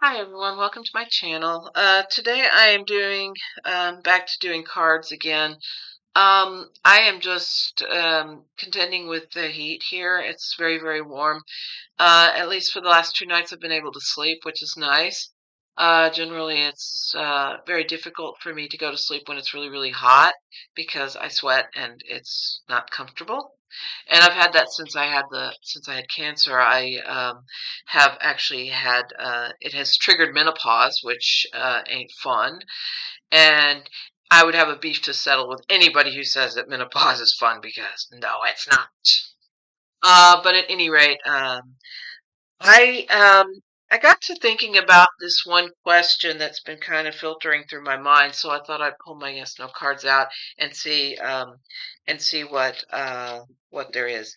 Hi everyone, welcome to my channel. Today I am doing back to doing cards again. I am just contending with the heat here. It's very, very warm. At least for the last 2 nights I've been able to sleep, which is nice. Generally it's very difficult for me to go to sleep when it's really, really hot because I sweat and it's not comfortable. And I've had that since I had cancer. I have actually had it has triggered menopause, which ain't fun. And I would have a beef to settle with anybody who says that menopause is fun because no, it's not. But at any rate, I I got to thinking about this one question that's been kind of filtering through my mind, so I thought I'd pull my yes no cards out and see what there is.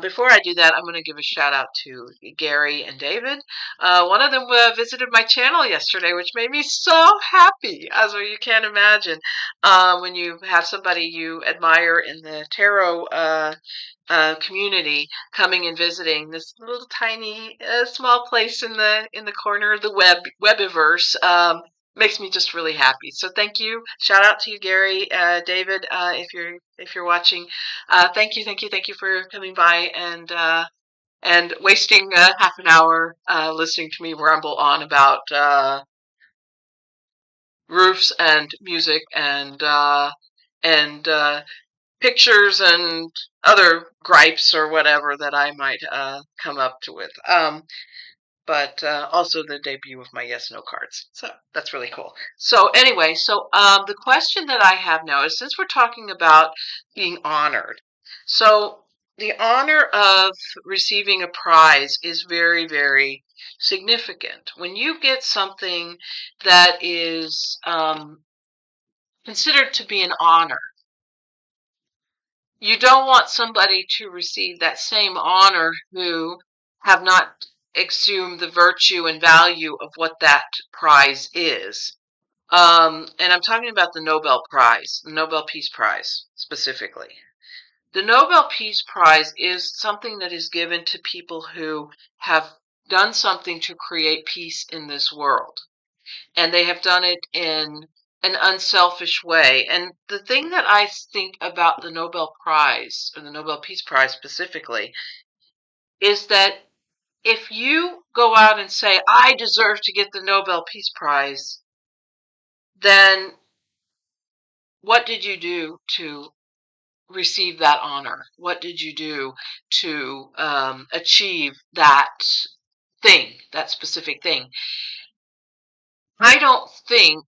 Before I do that, I'm going to give a shout out to Gary and David. One of them visited my channel yesterday, which made me so happy, as well you can't imagine. When you have somebody you admire in the tarot community coming and visiting this little tiny small place in the corner of the webiverse makes me just really happy. So thank you. Shout out to you, Gary, David, if you're watching. Thank you for coming by and wasting half an hour listening to me ramble on about roofs and music and pictures and other gripes or whatever that I might come up to with. But also the debut of my yes no cards. So that's really cool. So anyway, the question that I have now is, since we're talking about being honored, so the honor of receiving a prize is very, very significant. When you get something that is considered to be an honor, you don't want somebody to receive that same honor who have not exhumed the virtue and value of what that prize is. And I'm talking about the Nobel Prize, the Nobel Peace Prize specifically. The Nobel Peace Prize is something that is given to people who have done something to create peace in this world, and they have done it in an unselfish way. And the thing that I think about the Nobel Prize, or the Nobel Peace Prize specifically, is that if you go out and say, I deserve to get the Nobel Peace Prize, then what did you do to receive that honor? What did you do to achieve that thing, that specific thing? I don't think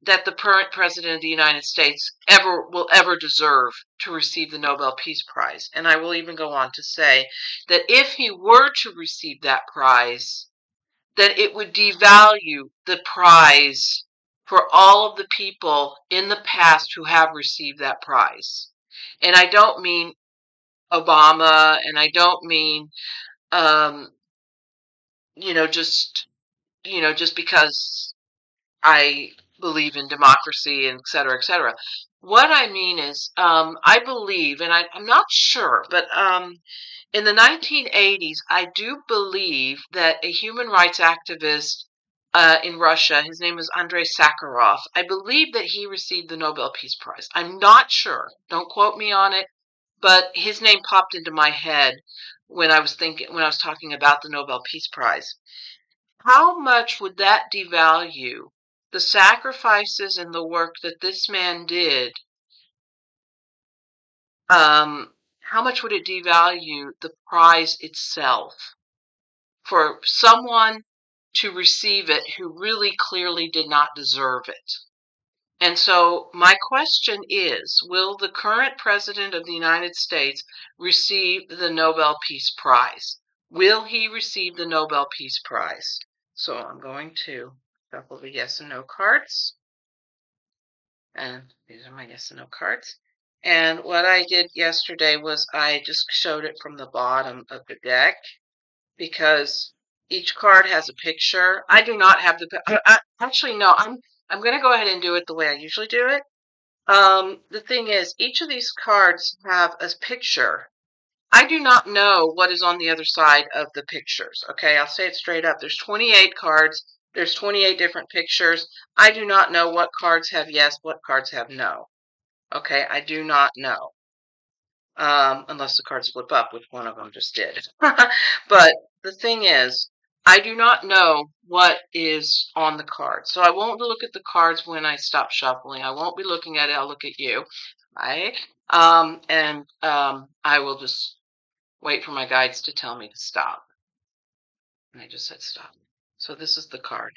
that the current president of the United States will ever deserve to receive the Nobel Peace Prize. And I will even go on to say that if he were to receive that prize, that it would devalue the prize for all of the people in the past who have received that prize. And I don't mean Obama, and I don't mean um, just because I believe in democracy and et cetera, et cetera. What I mean is, I believe, and I'm not sure, but in the 1980s, I do believe that a human rights activist in Russia, his name is Andrei Sakharov, I believe that he received the Nobel Peace Prize. I'm not sure. Don't quote me on it, but his name popped into my head when I was talking about the Nobel Peace Prize. How much would that devalue the sacrifices and the work that this man did? How much would it devalue the prize itself for someone to receive it who really clearly did not deserve it? And so my question is, will the current president of the United States receive the Nobel Peace Prize? Will he receive the Nobel Peace Prize? So I'm going to shuffle the yes and no cards. And these are my yes and no cards. And what I did yesterday was I just showed it from the bottom of the deck because each card has a picture. I do not have actually, no, I'm going to go ahead and do it the way I usually do it. The thing is, each of these cards have a picture. I do not know what is on the other side of the pictures. Okay, I'll say it straight up. There's 28 cards. There's 28 different pictures. I do not know what cards have yes, what cards have no. Okay, I do not know. Unless the cards flip up, which one of them just did. But the thing is, I do not know what is on the card. So I won't look at the cards when I stop shuffling. I won't be looking at it. I'll look at you. Right? I will just wait for my guides to tell me to stop. And I just said stop. So this is the card.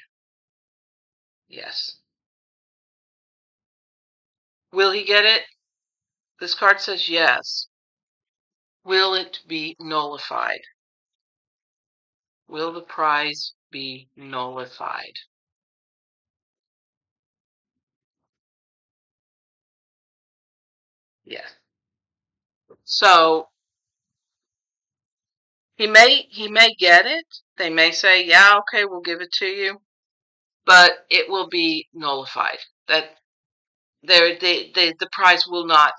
Yes. Will he get it? This card says yes. Will it be nullified? Will the prize be nullified? Yes. So he may get it. They may say, yeah, okay, we'll give it to you, but it will be nullified. That the prize will not,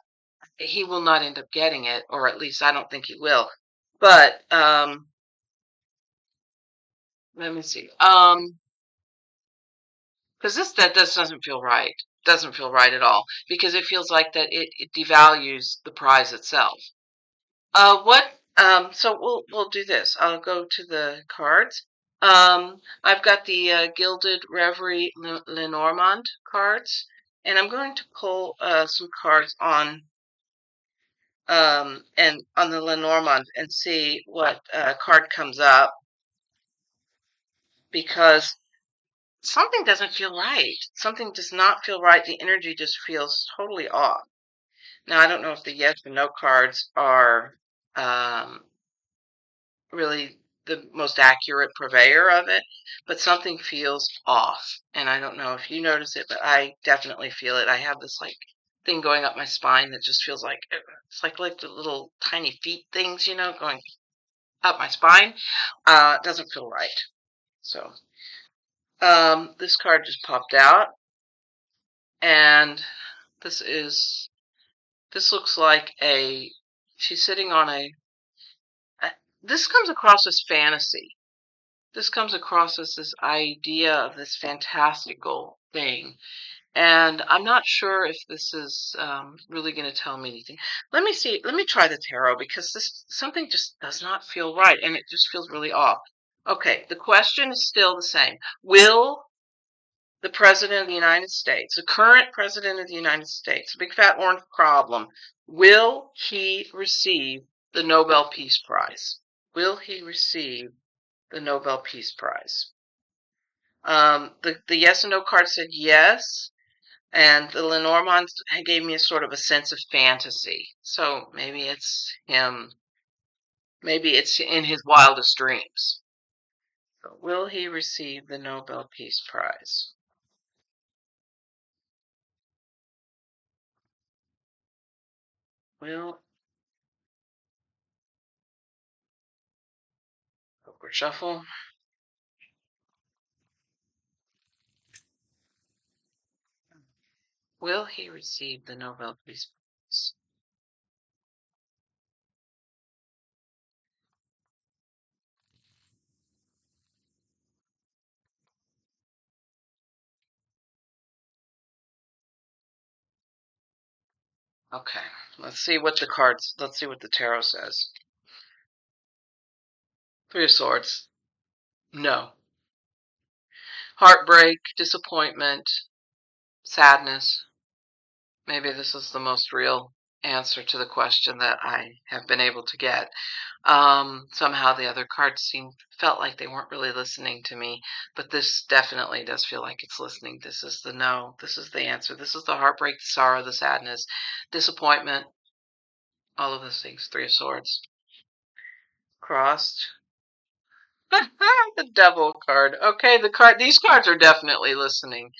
he will not end up getting it, or at least I don't think he will. But let me see. Because that doesn't feel right. Doesn't feel right at all, because it feels like that it devalues the prize itself. What? So we'll do this. I'll go to the cards. I've got the Gilded Reverie Lenormand cards, and I'm going to pull some cards on and on the Lenormand and see what card comes up, because something doesn't feel right. Something does not feel right. The energy just feels totally off. Now I don't know if the yes or no cards are um, really the most accurate purveyor of it, but something feels off. And I don't know if you notice it, but I definitely feel it. I have this like thing going up my spine that just feels like it's like the little tiny feet things, going up my spine. It doesn't feel right. So this card just popped out, and this looks like she's sitting on this comes across as fantasy. This comes across as this idea of this fantastical thing. And I'm not sure if this is really going to tell me anything. Let me see. Let me try the tarot, because something just does not feel right, and it just feels really off. Okay, the question is still the same. Will the President of the United States, the current President of the United States, a big fat orange problem, will he receive the Nobel Peace Prize? Will he receive the Nobel Peace Prize? The yes and no card said yes, and the Lenormand gave me a sort of a sense of fantasy. So maybe it's him. Maybe it's in his wildest dreams. So will he receive the Nobel Peace Prize? Will Poker Shuffle? Will he receive the Nobel Peace Prize? Okay, let's see what the tarot says. Three of Swords. No. Heartbreak, disappointment, sadness. Maybe this is the most real answer to the question that I have been able to get. Somehow the other cards felt like they weren't really listening to me, but this definitely does feel like it's listening. This is the no. This is the answer. This is the heartbreak, the sorrow, the sadness, disappointment, all of those things. Three of Swords. Crossed. The Devil card. Okay, these cards are definitely listening.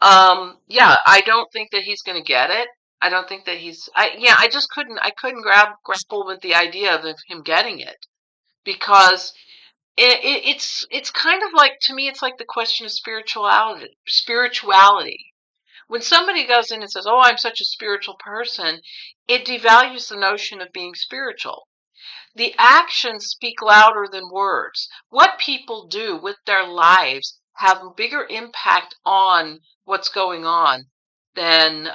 Yeah, I don't think that he's going to get it. I don't think that I just I couldn't grapple with the idea of him getting it, because it's kind of like, to me, it's like the question of spirituality. When somebody goes in and says, "Oh, I'm such a spiritual person," it devalues the notion of being spiritual. The actions speak louder than words. What people do with their lives have a bigger impact on what's going on than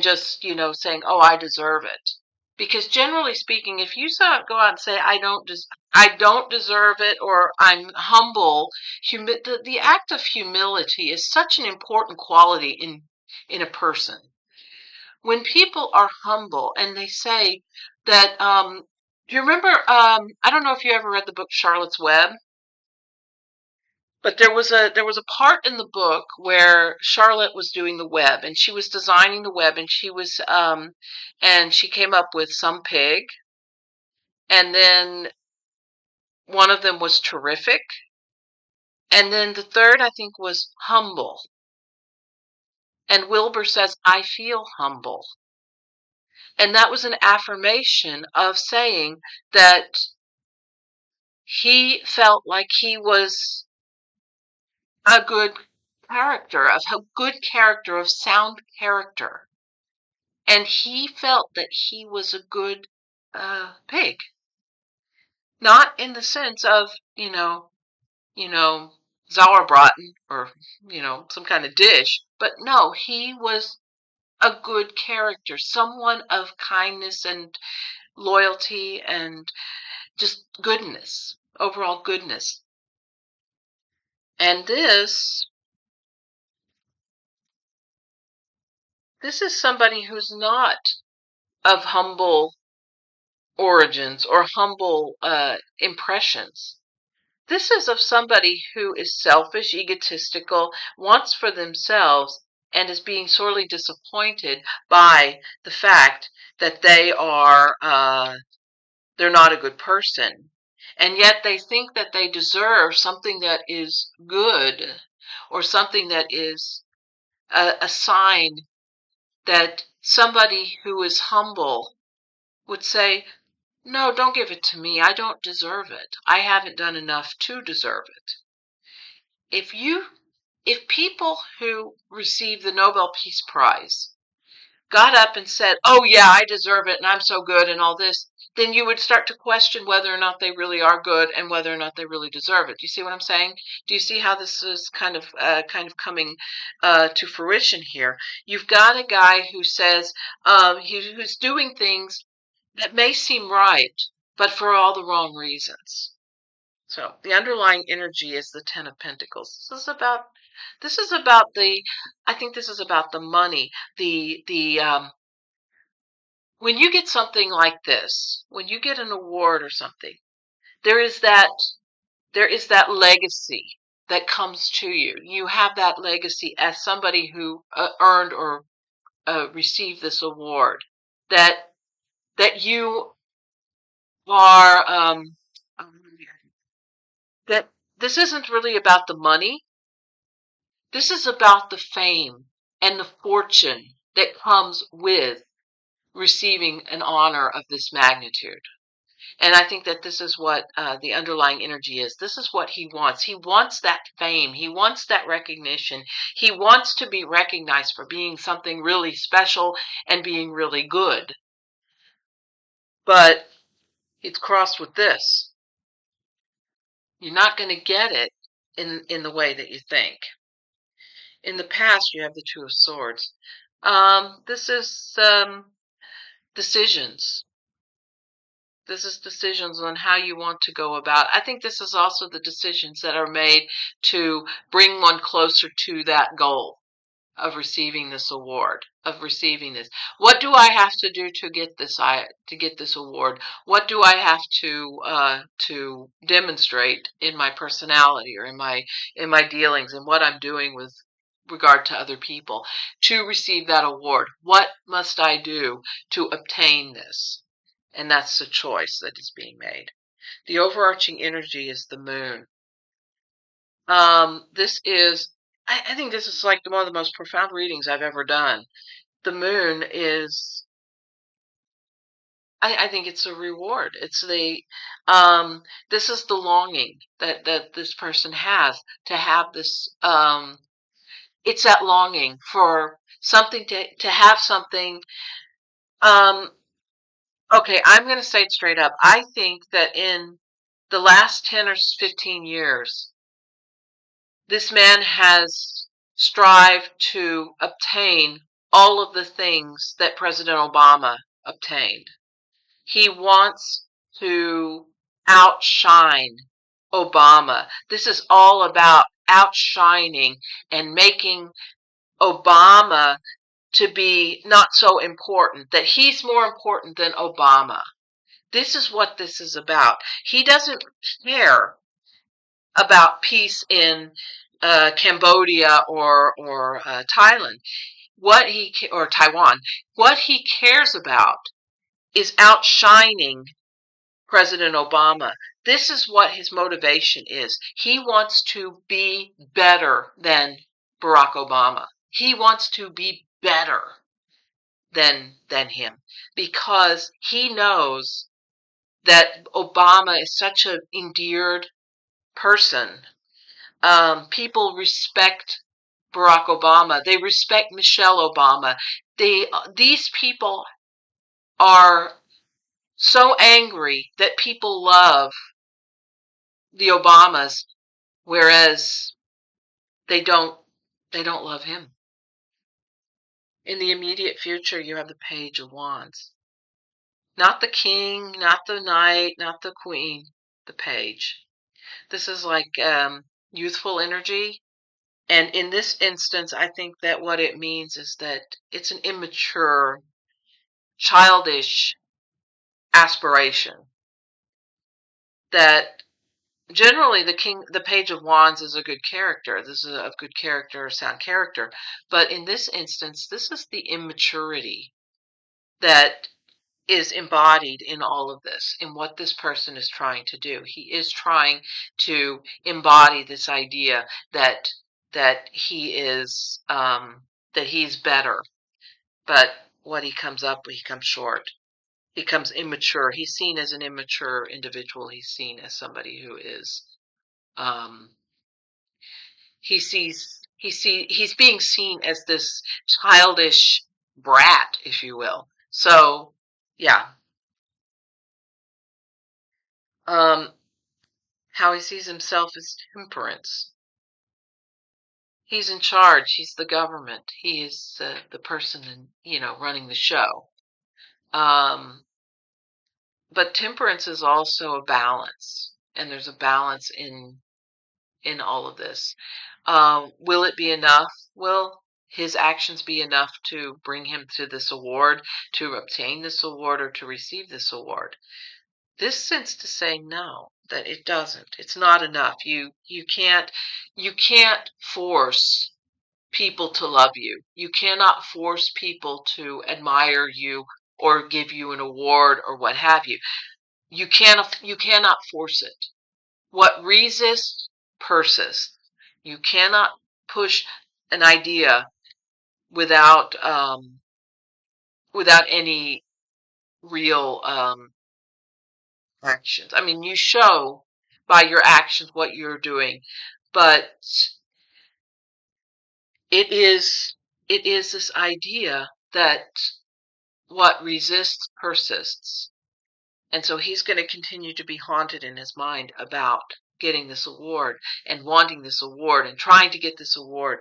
just, saying, "Oh, I deserve it." Because generally speaking, if you go out and say, I don't deserve it," or "I'm humble," the act of humility is such an important quality in a person. When people are humble and they say that, do you remember, I don't know if you ever read the book Charlotte's Web, but there was a part in the book where Charlotte was doing the web, and she was designing the web, and she came up with some pig, and then one of them was terrific, and then the third, I think, was humble. And Wilbur says, "I feel humble." And that was an affirmation of saying that he felt like he was a good character, of sound character. And he felt that he was a good pig. Not in the sense of, you know, Sauerbraten, or, some kind of dish, but no, he was a good character, someone of kindness and loyalty and just goodness, overall goodness. And this is somebody who's not of humble origins or humble impressions. This is of somebody who is selfish, egotistical, wants for themselves, and is being sorely disappointed by the fact that they're not a good person. And yet they think that they deserve something that is good, or something that is a sign that somebody who is humble would say, "No, don't give it to me. I don't deserve it. I haven't done enough to deserve it." If you if people who receive the Nobel Peace Prize got up and said, "Oh yeah, I deserve it and I'm so good and all this," then you would start to question whether or not they really are good and whether or not they really deserve it. Do you see what I'm saying? Do you see how this is kind of coming to fruition here? You've got a guy who says, who's doing things that may seem right, but for all the wrong reasons. So the underlying energy is the Ten of Pentacles. This is about the I think this is about the money. The when you get something like this, when you get an award or something, there is that there is that legacy that comes to you. You have that legacy as somebody who earned or received this award. That that you are that this isn't really about the money. This is about the fame and the fortune that comes with receiving an honor of this magnitude. And I think that this is what the underlying energy is. This is what he wants. He wants that fame. He wants that recognition. He wants to be recognized for being something really special and being really good. But it's crossed with this. You're not going to get it in the way that you think. In the past, you have the Two of Swords. This is decisions. This is decisions on how you want to go about. I think this is also the decisions that are made to bring one closer to that goal of receiving this award, of receiving this. What do I have to do to get this award? What do I have to demonstrate in my personality, or in my dealings, and what I'm doing with regard to other people to receive that award? What must I do to obtain this? And that's the choice that is being made. The overarching energy is the moon. This is, I think this is like one of the most profound readings I've ever done. The moon is, I think it's a reward. This is the longing that this person has to have this, it's that longing for something, to have something. Okay, I'm going to say it straight up. I think that in the last 10 or 15 years, This man has strived to obtain all of the things that President Obama obtained. He wants to outshine Obama. This is all about outshining and making Obama to be not so important, that he's more important than Obama. This is what this is about. He doesn't care about peace in Cambodia or Thailand. Or Taiwan. What he cares about is outshining President Obama. This is what his motivation is. He wants to be better than Barack Obama. He wants to be better than him because he knows that Obama is such an endeared person. People respect Barack Obama. They respect Michelle Obama. These people are so angry that people love the Obamas, whereas they don't love him. In the immediate future, you have the Page of Wands. Not the king, not the knight, not the queen, the page. This is like youthful energy. And in this instance, I think that what it means is that it's an immature, childish aspiration. That generally the Page of Wands is a good character. This is a good character, a sound character. But in this instance, this is the immaturity that is embodied in all of this, in what this person is trying to do. He is trying to embody this idea that he is that he's better, but what he comes up with, he comes short. He becomes immature. He's seen as an immature individual. He's seen as somebody who is um, he's being seen as this childish brat, if you will. So yeah. Um, how he sees himself as temperance. He's in charge. He's the government. He is the person, running the show. Um, but temperance is also a balance, and there's a balance in all of this. Will it be enough? Will his actions be enough to bring him to this award, to obtain this award, or to receive this award? This seems to say no, that it doesn't. It's not enough. You can't force people to love you. You cannot force people to admire you or give you an award or what have you. You cannot force it. What resists persists. You cannot push an idea without without any real actions. I mean, you show by your actions what you're doing, but it is this idea that what resists persists. And so he's going to continue to be haunted in his mind about getting this award and wanting this award and trying to get this award.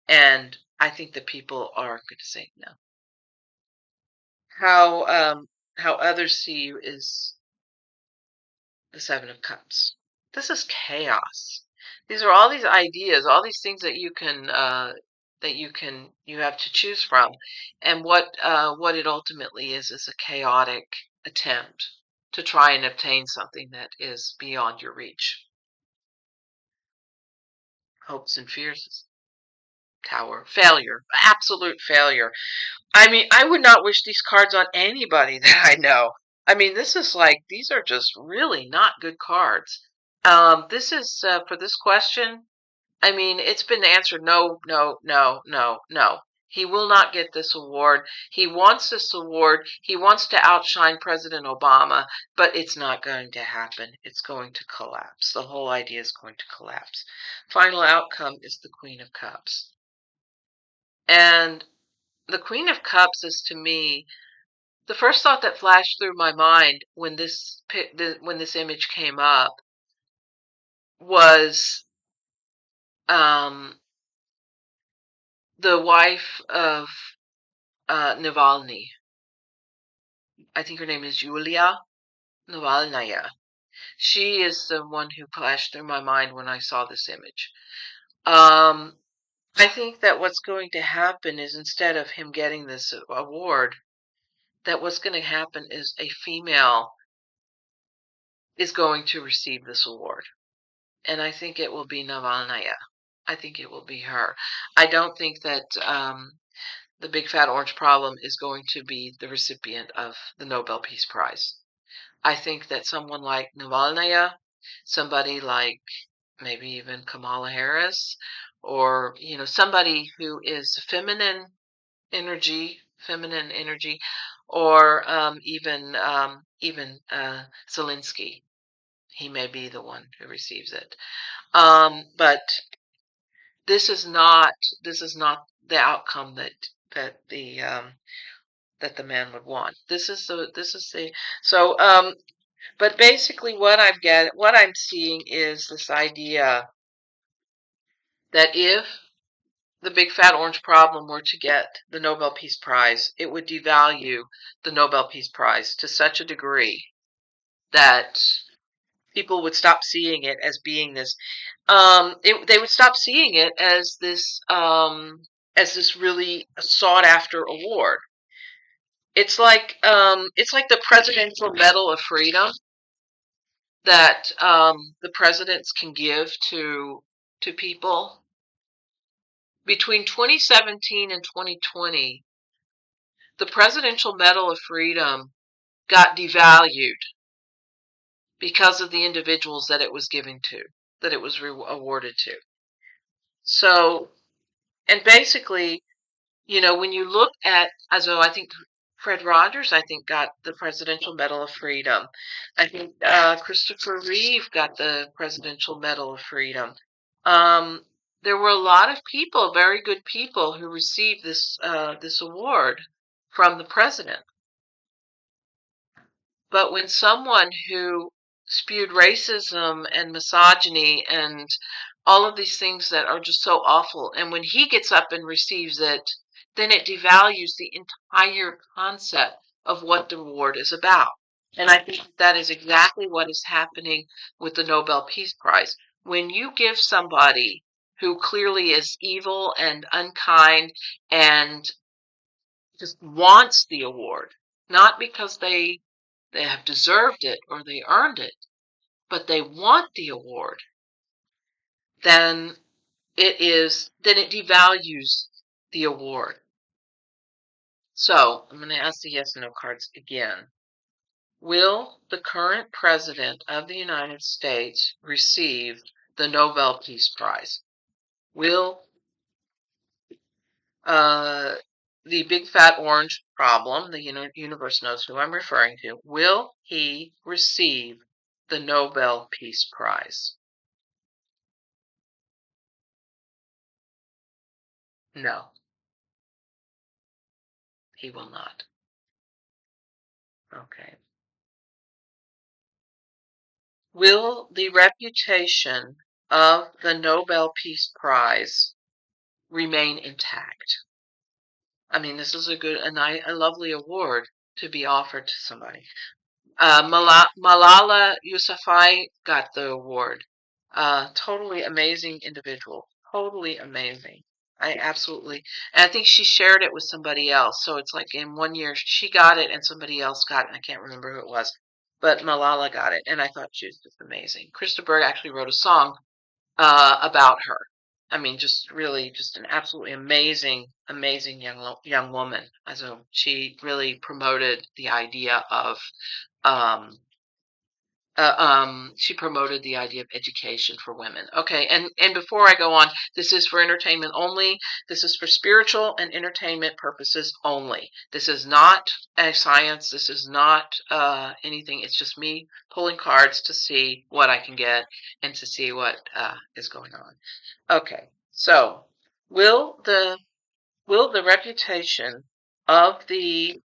And I think that people are going to say no. How others see you is the Seven of Cups. This is chaos. These are all these ideas, all these things that you have to choose from, and what it ultimately is a chaotic attempt to try and obtain something that is beyond your reach. Hopes and fears. Tower. Failure. Absolute failure. I mean, I would not wish these cards on anybody that I know. I mean, these are just really not good cards. This is, for this question, I mean, it's been answered no, no, no, no, no. He will not get this award. He wants this award. He wants to outshine President Obama, but it's not going to happen. It's going to collapse. The whole idea is going to collapse. Final outcome is the Queen of Cups. And the Queen of Cups is, to me, the first thought that flashed through my mind when this image came up was um, the wife of Navalny. I think her name is Yulia Navalnaya. She is the one who flashed through my mind when I saw this image. Um, I think that what's going to happen is instead of him getting this award, that what's going to happen is a female is going to receive this award. And I think it will be Navalnaya. I think it will be her. I don't think that the big fat orange problem is going to be the recipient of the Nobel Peace Prize. I think that someone like Navalnaya, somebody like maybe even Kamala Harris, or somebody who is feminine energy, or even Zelensky. He may be the one who receives it. But this is not the outcome that the that the man would want. This is the so but basically what I'm seeing is this idea that if the big fat orange problem were to get the Nobel Peace Prize, it would devalue the Nobel Peace Prize to such a degree that people would stop seeing it as being this. They would stop seeing it as this really sought after award. It's like the Presidential Medal of Freedom that the presidents can give to people. Between 2017 and 2020, the Presidential Medal of Freedom got devalued because of the individuals that it was giving to, that it was awarded to. So, and basically, when you look at, as though I think Fred Rogers, I think, got the Presidential Medal of Freedom. I think Christopher Reeve got the Presidential Medal of Freedom. There were a lot of people, very good people, who received this award from the president. But when someone who spewed racism and misogyny and all of these things that are just so awful, and when he gets up and receives it, then it devalues the entire concept of what the award is about. And I think that is exactly what is happening with the Nobel Peace Prize. When you give somebody who clearly is evil and unkind and just wants the award, not because they have deserved it or they earned it, but they want the award, then it devalues the award. So I'm going to ask the yes and no cards again. Will the current president of the United States receive the Nobel Peace Prize? Will the big fat orange problem, the universe knows who I'm referring to, will he receive the Nobel Peace Prize? No, he will not. Okay. Will the reputation of the Nobel Peace Prize remain intact? I mean, this is a lovely award to be offered to somebody. Malala Yousafzai got the award. Totally amazing individual. Totally amazing. And I think she shared it with somebody else. So it's like in one year she got it and somebody else got it. And I can't remember who it was, but Malala got it, and I thought she was just amazing. Krista Berg actually wrote a song about her. I mean, just really, just an absolutely amazing young woman. So she really promoted the idea of um, she promoted the idea of education for women. Okay, and before I go on, this is for entertainment only. This is for spiritual and entertainment purposes only. This is not a science. This is not anything. It's just me pulling cards to see what I can get and to see what is going on. Okay, so will the reputation of the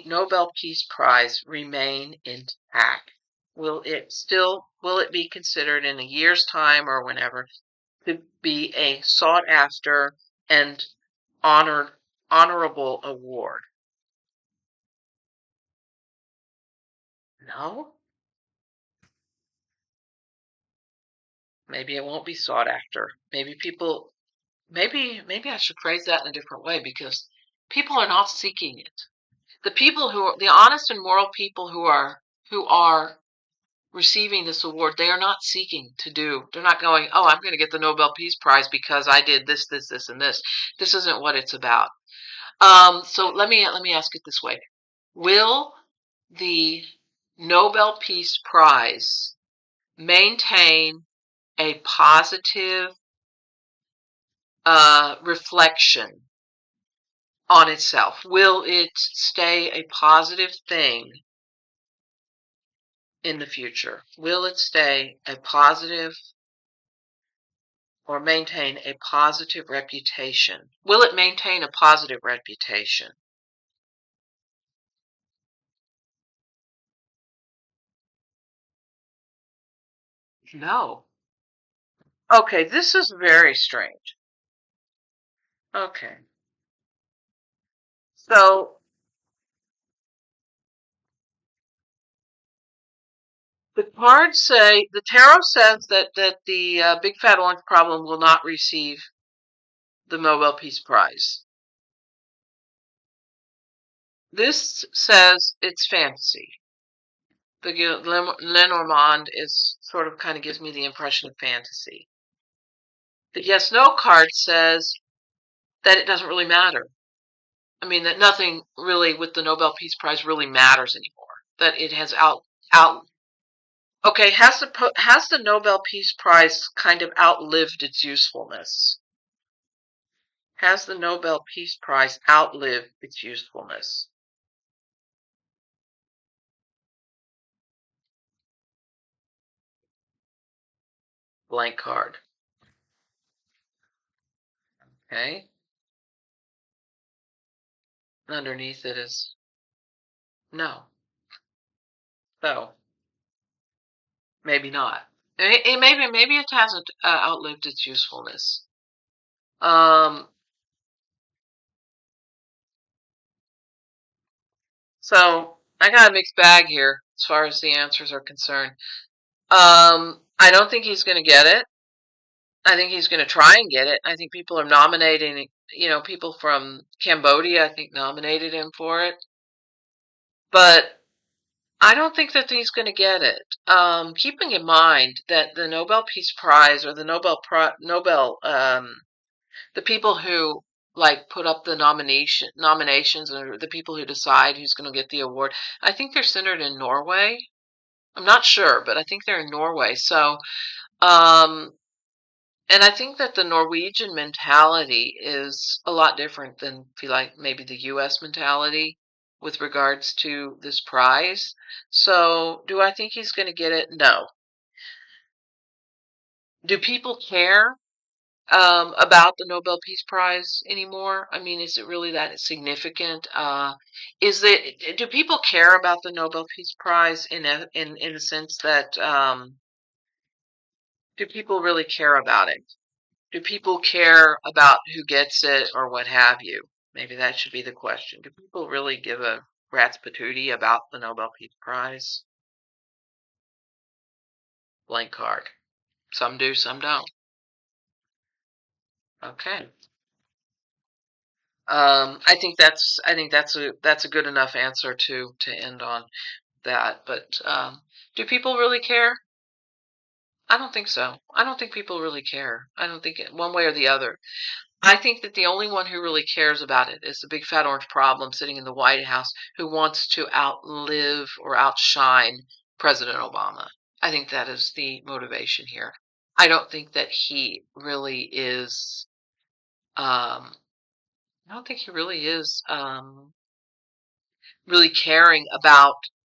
Nobel Peace Prize remain intact? Will it be considered in a year's time or whenever to be a sought after and honorable award. No? Maybe it won't be sought after. Maybe I should phrase that in a different way, because people are not seeking it. The honest and moral people who are receiving this award, they are not seeking to do. They're not going, "Oh, I'm going to get the Nobel Peace Prize because I did this, this, this, and this." This isn't what it's about. So let me ask it this way: will the Nobel Peace Prize maintain a positive reflection on itself? Will it stay a positive thing in the future? Will it stay a positive or maintain a positive reputation? Will it maintain a positive reputation? No. Okay, this is very strange. Okay. So the tarot says that the big fat orange problem will not receive the Nobel Peace Prize. This says it's fantasy. The Lenormand is sort of kind of gives me the impression of fantasy. The yes no card says that it doesn't really matter. I mean, that nothing really with the Nobel Peace Prize really matters anymore. That it has out. Okay, has the Nobel Peace Prize kind of outlived its usefulness? Has the Nobel Peace Prize outlived its usefulness? Blank card. Okay. Underneath it is no. So maybe not. Maybe it hasn't outlived its usefulness. Um, so I got a mixed bag here as far as the answers are concerned. I don't think he's going to get it. I think he's going to try and get it. I think people are nominating, people from Cambodia, I think, nominated him for it. But I don't think that he's going to get it. Keeping in mind that the Nobel Peace Prize or the the people who like put up the nominations or the people who decide who's going to get the award, I think they're centered in Norway. I'm not sure, but I think they're in Norway. So, um, and I think that the Norwegian mentality is a lot different than, feel like, maybe the U.S. mentality with regards to this prize. So, do I think he's going to get it? No. Do people care about the Nobel Peace Prize anymore? I mean, is it really that significant? Do people care about the Nobel Peace Prize in the sense that do people really care about it? Do people care about who gets it or what have you? Maybe that should be the question. Do people really give a rat's patootie about the Nobel Peace Prize? Blank card. Some do, some don't. Okay. I think that's a good enough answer to end on that. But do people really care? I don't think so. I don't think people really care. I don't think one way or the other. I think that the only one who really cares about it is the big fat orange problem sitting in the White House who wants to outlive or outshine President Obama. I think that is the motivation here. I don't think that he really is. I don't think he really is really caring about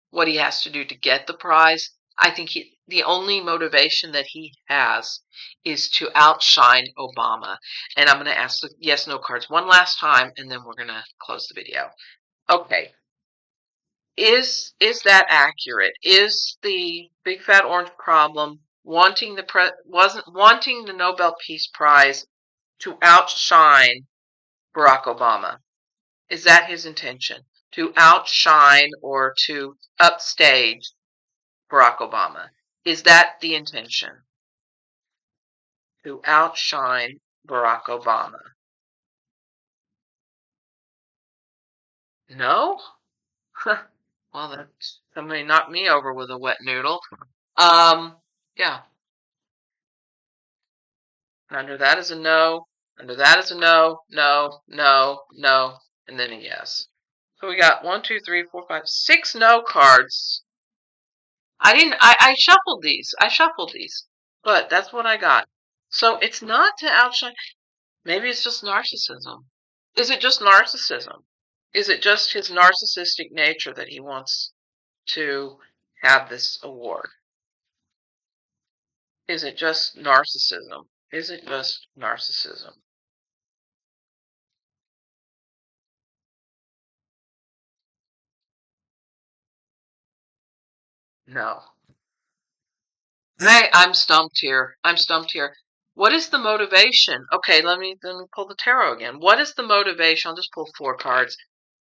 what he has to do to get the prize. I think the only motivation that he has is to outshine Obama. And I'm going to ask the yes no cards one last time, and then we're going to close the video. Okay. Is that accurate? Is the big fat orange problem wanting the Nobel Peace Prize to outshine Barack Obama. Is that his intention? To outshine or to upstage Barack Obama? Is that the intention? To outshine Barack Obama? No? Well, that's somebody knocked me over with a wet noodle. Yeah. Under that is a no. Under that is a no, no, no, no, and then a yes. So we got 1, 2, 3, 4, 5, 6 no cards. I shuffled these. I shuffled these. But that's what I got. So it's not to outshine. Maybe it's just narcissism. Is it just narcissism? Is it just his narcissistic nature that he wants to have this award? Is it just narcissism? Is it just narcissism? No. I'm stumped here. I'm stumped here. What is the motivation? Okay, let me pull the tarot again. What is the motivation? I'll just pull 4 cards.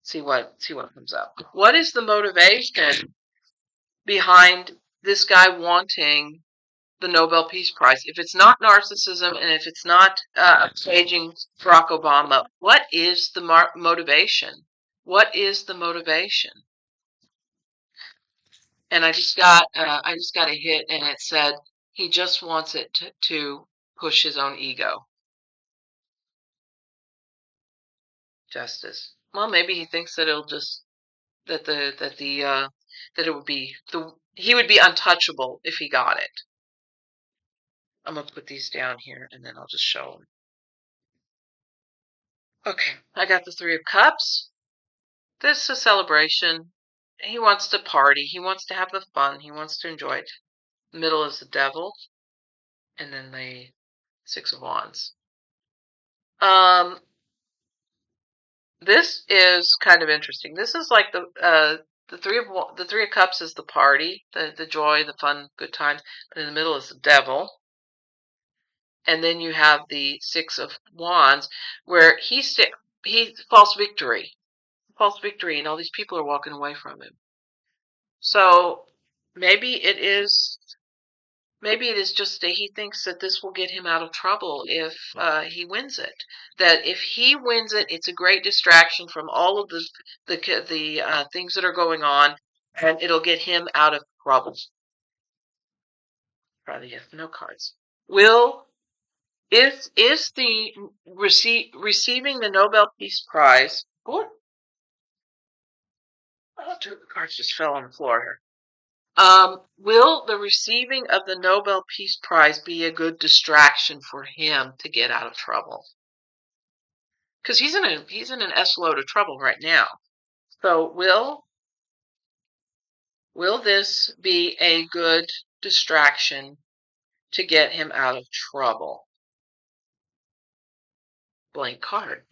See what comes up. What is the motivation behind this guy wanting the Nobel Peace Prize? If it's not narcissism and if it's not upstaging Barack Obama, what is the motivation? What is the motivation? And I just got a hit, and it said he just wants it to push his own ego. Justice. Well, maybe he thinks that it'll just that it would be he would be untouchable if he got it. I'm gonna put these down here, and then I'll just show them. Okay, I got the 3 of Cups. This is a celebration. He wants to party. He wants to have the fun. He wants to enjoy it. The middle is the Devil, and then the 6 of Wands. This is kind of interesting. This is like the Three of Cups is the party, the joy, the fun, good times. But in the middle is the Devil, and then you have the 6 of Wands, where he false victory, and all these people are walking away from him. So maybe it is. Maybe it is just that he thinks that this will get him out of trouble if he wins it. That if he wins it, it's a great distraction from all of the things that are going on, and it'll get him out of trouble. Probably have no cards. Will is the receiving the Nobel Peace Prize? What? Oh, 2 cards just fell on the floor here. Will the receiving of the Nobel Peace Prize be a good distraction for him to get out of trouble? Because he's in an S load of trouble right now. So will this be a good distraction to get him out of trouble? Blank card.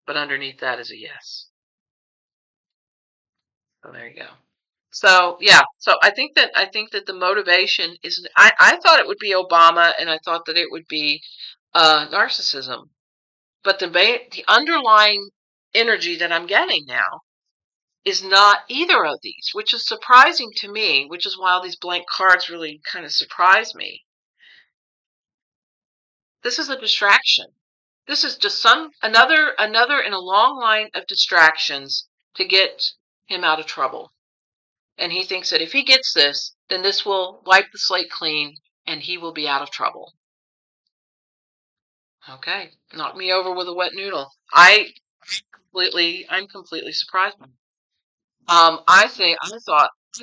But underneath that is a yes. So there you go. So yeah, so I think that the motivation is I thought it would be Obama, and I thought that it would be narcissism. But the underlying energy that I'm getting now is not either of these, which is surprising to me, which is why all these blank cards really kind of surprise me. This is a distraction. This is just another in a long line of distractions to get him out of trouble. And he thinks that if he gets this, then this will wipe the slate clean and he will be out of trouble. Okay, knock me over with a wet noodle. I'm completely surprised. I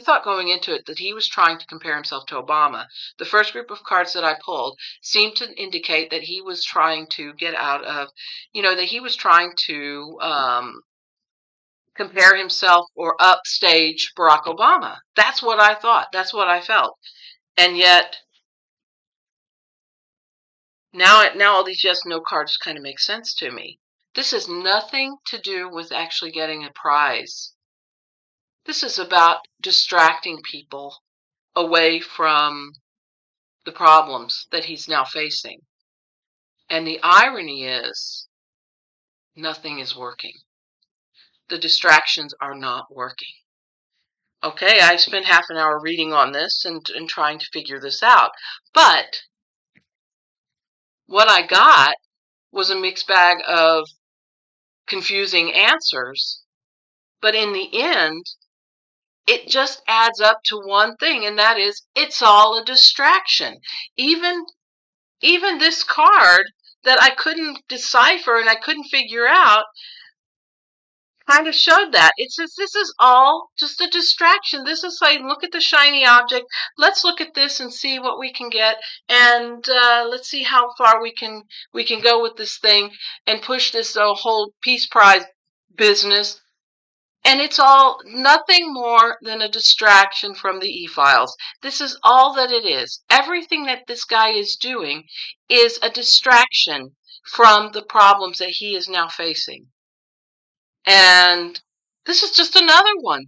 thought going into it that he was trying to compare himself to Obama. The first group of cards that I pulled seemed to indicate that he was trying to get out of, that he was trying to compare himself or upstage Barack Obama. That's what I thought. That's what I felt. And yet now all these yes no cards kind of make sense to me. This has nothing to do with actually getting a prize. This is about distracting people away from the problems that he's now facing. And the irony is, nothing is working. The distractions are not working. Okay, I spent half an hour reading on this and trying to figure this out. But what I got was a mixed bag of confusing answers. But in the end, it just adds up to one thing, and that is it's all a distraction. Even this card that I couldn't decipher and I couldn't figure out kind of showed that. It says this is all just a distraction. This is saying, look at the shiny object. Let's look at this and see what we can get, and let's see how far we can go with this thing and push this whole Peace Prize business. And it's all nothing more than a distraction from the e-files. This is all that it is. Everything that this guy is doing is a distraction from the problems that he is now facing. And this is just another one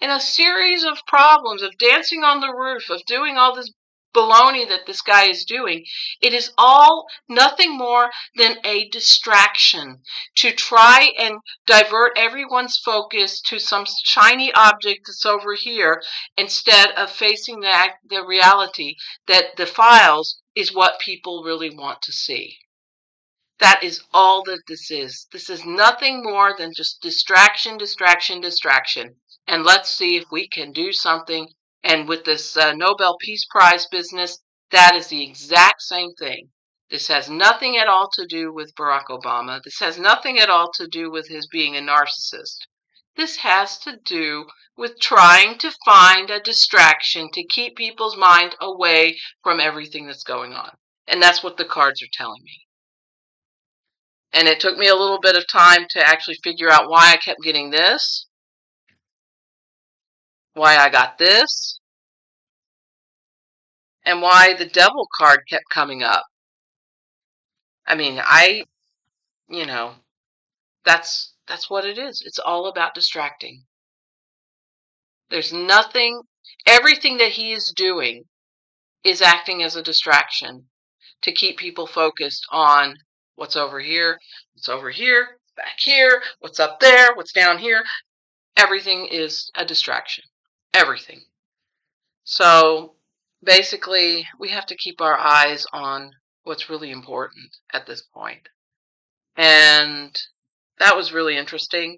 in a series of problems of dancing on the roof, of doing all this baloney that this guy is doing. It is all nothing more than a distraction to try and divert everyone's focus to some shiny object that's over here instead of facing the reality that the files is what people really want to see. That is all that this is. This is nothing more than just distraction, distraction, distraction. And let's see if we can do something. And with this Nobel Peace Prize business, that is the exact same thing. This has nothing at all to do with Barack Obama. This has nothing at all to do with his being a narcissist. This has to do with trying to find a distraction to keep people's mind away from everything that's going on. And that's what the cards are telling me. And it took me a little bit of time to actually figure out why I kept getting this, why I got this, and why the devil card kept coming up. I mean, that's what it is. It's all about distracting. There's nothing, everything that he is doing is acting as a distraction to keep people focused on what's over here, back here, what's up there, what's down here. Everything is a distraction. Everything. So basically, we have to keep our eyes on what's really important at this point. And that was really interesting.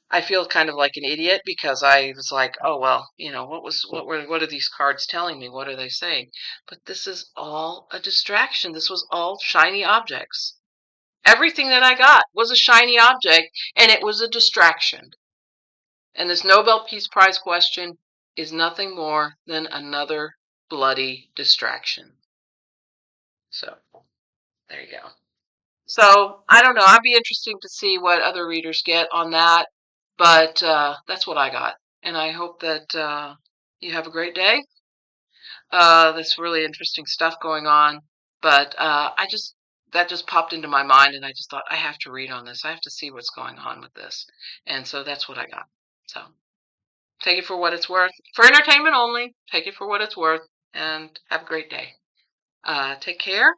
I feel kind of like an idiot because I was like, oh well, what are these cards telling me? What are they saying? But this is all a distraction. This was all shiny objects. Everything that I got was a shiny object, and it was a distraction. And this Nobel Peace Prize question is nothing more than another bloody distraction. So, there you go. So, I don't know. I'd be interesting to see what other readers get on that. But that's what I got. And I hope that you have a great day. There's really interesting stuff going on. But that just popped into my mind, and I just thought, I have to read on this. I have to see what's going on with this. And so that's what I got. So, take it for what it's worth. For entertainment only. Take it for what it's worth. And have a great day. Take care.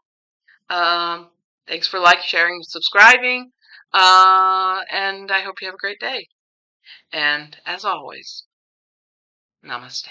Thanks for sharing, and subscribing. And I hope you have a great day. And as always, namaste.